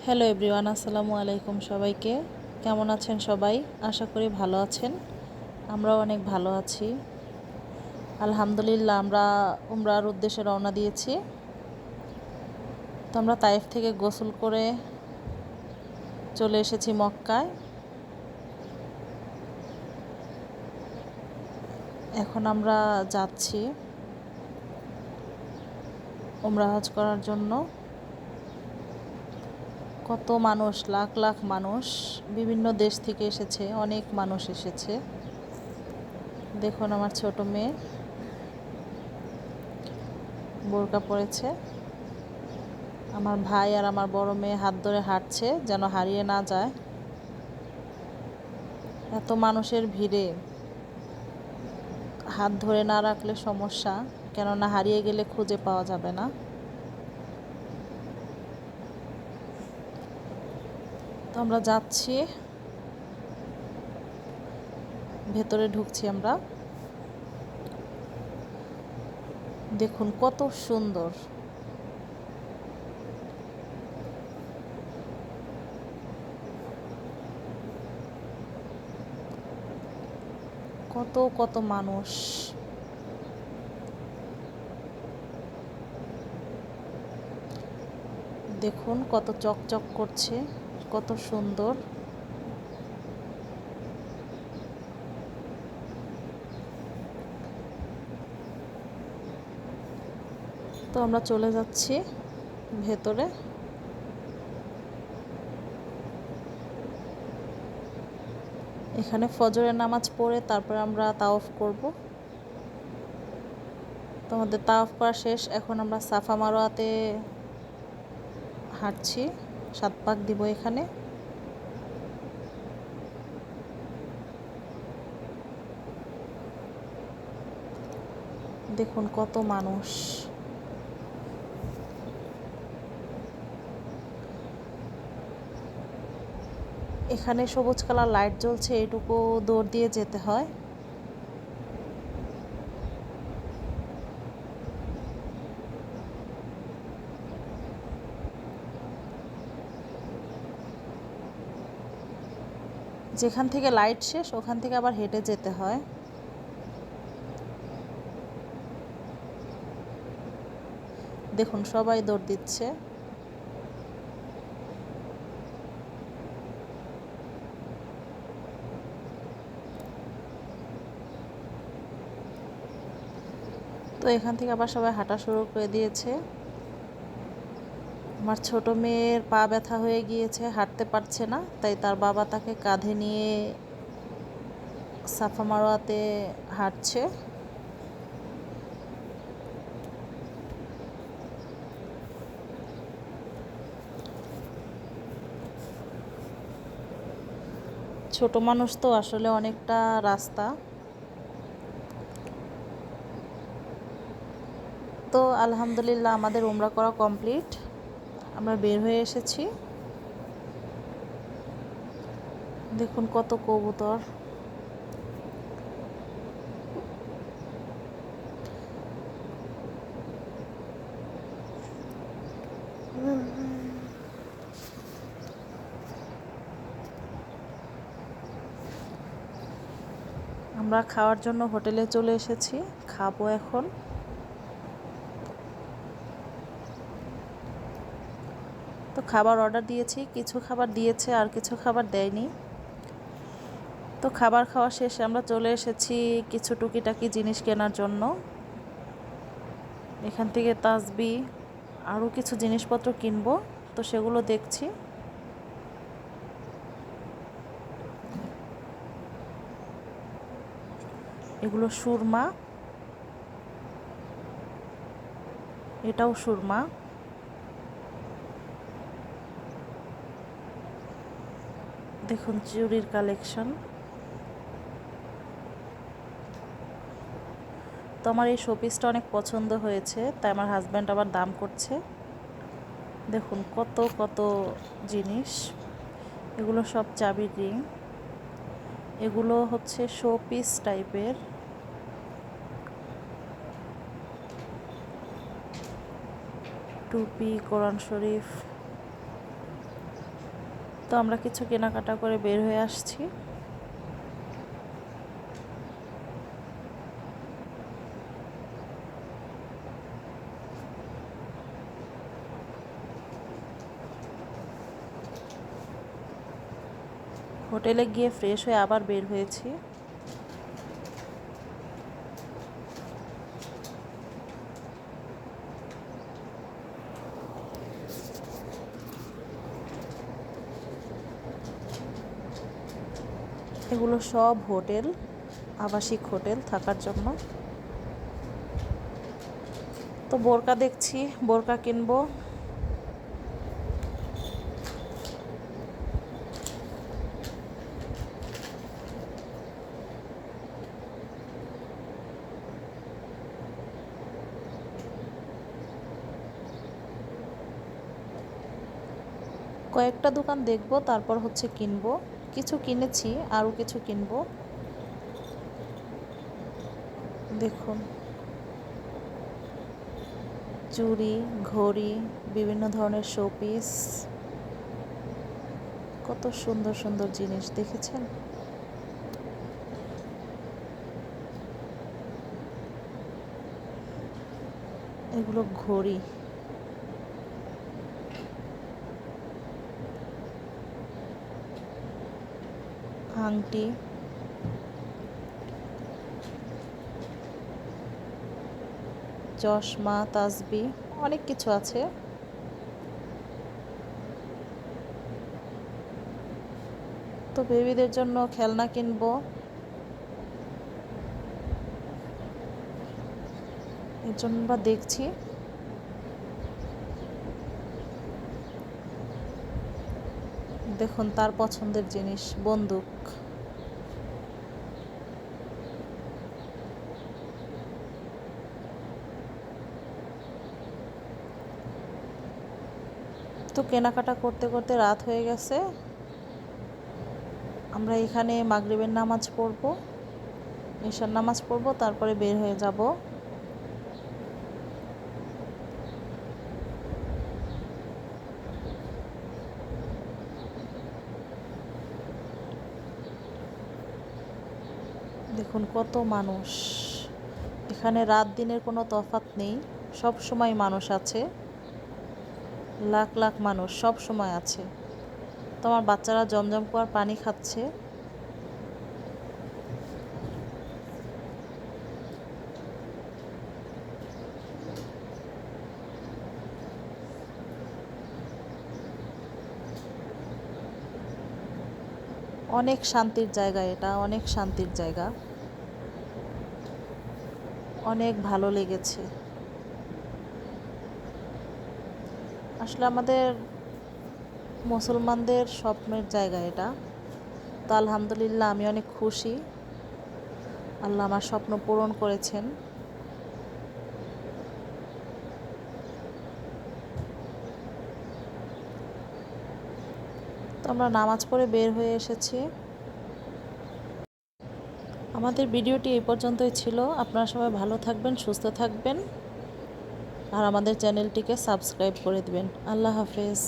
Hello everyone, আসসালামু আলাইকুম। সবাইকে কেমন আছেন সবাই? আশা করি ভালো আছেন। আমরাও অনেক ভালো আছি আলহামদুলিল্লাহ। আমরা উমরার উদ্দেশ্যে রওনা দিয়েছি। তো আমরা তায়েফ থেকে গোসল করে চলে এসেছি মক্কায়। এখন আমরা যাচ্ছি উমরা হজ করার জন্য। কত মানুষ, লাখ লাখ মানুষ বিভিন্ন দেশ থেকে এসেছে, অনেক মানুষ এসেছে। দেখুন আমার ছোট মেয়ে বোরকা পরেছে। আমার ভাই আর আমার বড় মেয়ে হাত ধরে হাঁটছে যেন হারিয়ে না যায়। এত মানুষের ভিড়ে হাত ধরে না রাখলে সমস্যা, কেননা হারিয়ে গেলে খুঁজে পাওয়া যাবে না। তো আমরা যাচ্ছি, ভেতরে ঢুকছি আমরা। দেখুন কত সুন্দর, কত কত মানুষ। দেখুন কত চকচক করছে, কত সুন্দর। তো আমরা চলে যাচ্ছি ভেতরে। এখানে ফজরের নামাজ পড়ে তারপরে আমরা তাওয়াফ করব। তো আমাদের তাওয়াফ করা শেষ। এখন আমরা সাফা মারোয়াতে হাঁটছি, 7 পাক দিব এখানে। দেখুন কত মানুষ। এখানে সবুজ কালার লাইট জ্বলছে, এটুকু দৌড় দিয়ে যেতে হয়। যেখান থেকে লাইট শেষ ওখান থেকে আবার হেঁটে যেতে হয়। দেখুন সবাই দৌড় দিচ্ছে। তো এখান থেকে আবার সবাই হাঁটা শুরু করে দিয়েছে। আমার ছোট মেয়ের পা ব্যথা হয়ে গিয়েছে, হাঁটতে পারছে না, তাই তার বাবা তাকে কাঁধে নিয়ে সাফা মারোয়াতে হাঁটছে। ছোট মানুষ তো আসলে অনেকটা রাস্তা। তো আলহামদুলিল্লাহ আমাদের উমরা করা কমপ্লিট। আমরা বের হয়ে এসেছি। দেখুন কত কবুতর। আমরা খাওয়ার জন্য হোটেলে চলে এসেছি, খাবো এখন। তো খাবার অর্ডার দিয়েছি, কিছু খাবার দিয়েছে আর কিছু খাবার দেয়নি। তো খাবার খাওয়া শেষে আমরা চলে এসেছি কিছু টুকিটাকি জিনিস কেনার জন্য। এখান থেকে তাসবি আরও কিছু জিনিসপত্র কিনবো, তো সেগুলো দেখছি। এগুলো সুরমা, এটাও সুরমা। দেখুন চুড়ির কালেকশন। তো আমার এই শোপিসটা অনেক পছন্দ হয়েছে, তাই আমার হাজব্যান্ড আবার দাম করছে। দেখুন কত কত জিনিস। এগুলো সব চাবির রিং। এগুলো হচ্ছে শোপিস টাইপের। টুপি, কোরআন শরীফ, তো আমরা কিছু কেনাকাটা করে বের হয়ে আসছি। হোটেলে গিয়ে ফ্রেশ হয়ে আবার বের হয়েছি। এগুলো সব হোটেল, আবাসিক হোটেল থাকার জন্য। তো বোরকা দেখছি, বোরকা কিনবো। কয়েকটা দোকান দেখবো, তারপর হচ্ছে কিনবো। কিছু কিনেছি, আরও কিছু কিনবো। দেখুন, চুড়ি, ঘড়ি, বিভিন্ন ধরনের শোপিস, কত সুন্দর সুন্দর জিনিস দেখেছেন। এগুলো ঘড়ি। আংটি, চশমা, তাসবি, অনেক কিছু আছে। তো বেবিদের জন্য খেলনা কিনবো, এর জন্য আমরা দেখছি। দেখুন তার পছন্দের জিনিস, বন্দুক। তো কেনাকাটা করতে করতে রাত হয়ে গেছে। আমরা এখানে মাগরিবের নামাজ পড়ব, ঈশার নামাজ পড়ব, তারপরে বের হয়ে যাব। দেখুন কত মানুষ এখানে, রাত দিনের কোনো তফাৎ নেই, সব সময় মানুষ আছে, লাখ লাখ মানুষ সব সময় আছে। তো আমার বাচ্চারা জমজম কুয়ার পানি খাচ্ছে। অনেক শান্তির জায়গা এটা, অনেক শান্তির জায়গা, অনেক ভালো লেগেছে। আসলে আমাদের মুসলমানদের স্বপ্নের জায়গা এটা। তো আলহামদুলিল্লাহ আমি অনেক খুশি, আল্লাহ আমার স্বপ্ন পূরণ করেছেন। তো আমরা নামাজ পড়ে বের হয়ে এসেছি। আমাদের ভিডিওটি এই পর্যন্তই ছিল। আপনারা সবাই ভালো থাকবেন, সুস্থ থাকবেন, আর আমাদের চ্যানেলটিকে সাবস্ক্রাইব করে দিবেন। আল্লাহ হাফেজ।